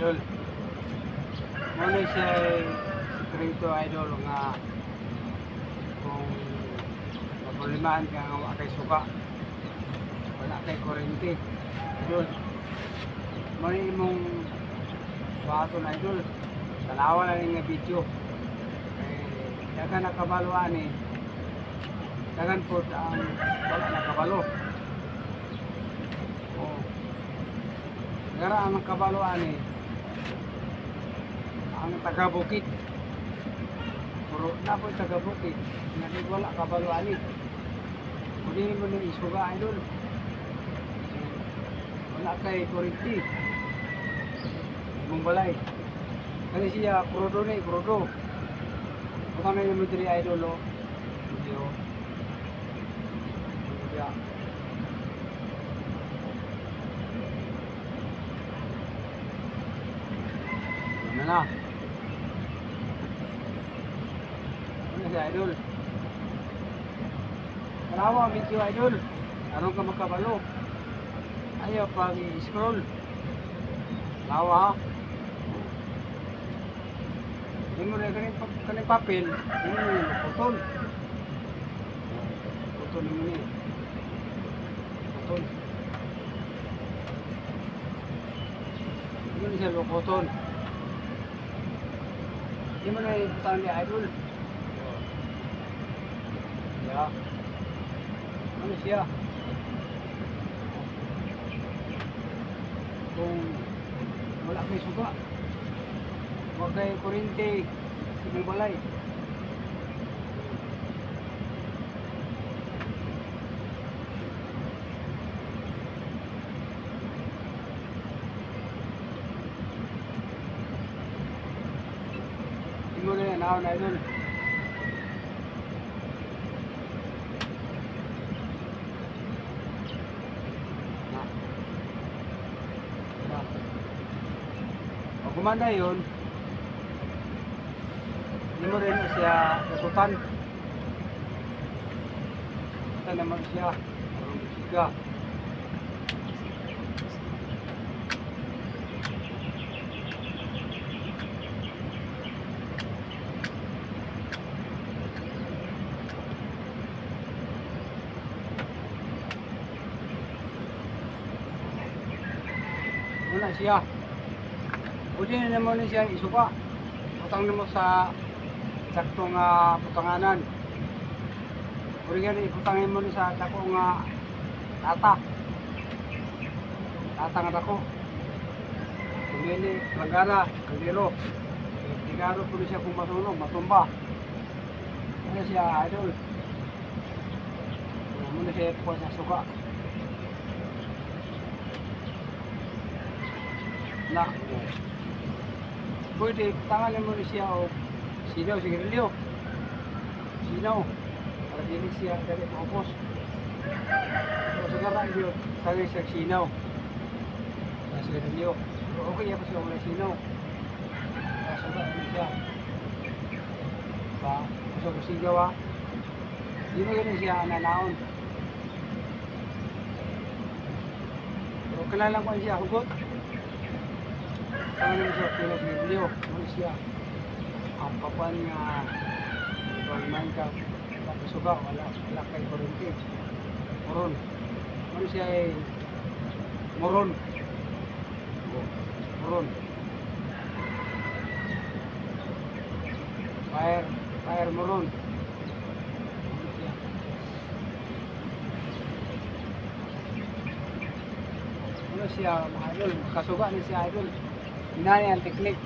idol. Muna siya ay sekreto idol nga kung napulimaan ka nga wala kay suka, wala kay kurente idol. Muna imong baton idol, tanawa na nga video. Dagan nakabaluan eh. Dagan po ang wala nakabalo. Oh. Gara ang nakabaluan eh. Ang taga-bukid. Puro na po taga-bukid. Nga wala kabaluan eh. Kunin mo ng isuga idol. Wala kay kurenti. Imong balay. Kani siya krudo na krudo. Baka may naman diri idol o. Video. Video. Ano na? Ano si idol? Karawa video idol. Anong ka makabalo? Ayaw pag i-scroll. Lawa ha? Yung mo na kaning papel, yung mo yung putol. Putol yung mo na putol. Yung mo na siya putol. Yung mo na yung putang ni idol. Yeah. Ano siya? Kung wala kay suga, huwag kayo kurente, sige balay. Hindi mo na yan, na idol. Pag kumanda yun, hindi mo rin siya natutan. Ito naman siya, marunong musika. Wala siya. Pwede na naman siya isuka. Putang na mo sa saktong putanganan. Pwede nga iputangin mo sa takong tata. Tata nga dako. Kumili, langgana, kaldero. Tigaro po siya kung masunog, matumba. Ano siya, idol. Muna siya po sa suka. Na, pwede, tangan mo na siya o sinaw, sigarilyo. Sinaw. Para dili siya dali maupos. So, sa karadyo, tangan siya sinaw. Sa sigarilyo. Pero okay ako siya wala sinaw. Kasuga na siya. Ba, gusto ko sigaw ha. Di mo ganun siya ananaon. Pero kailangan ko siya hugot. Tangan mo siya pila sigarilyo. Ano siya? Ang papan nga man ka suga, wala kay kurente. Moron. Ano siya ay moron. Moron. Fire moron. Ano siya, mga idol, kasuga ni siya idol. Inani ang teknik.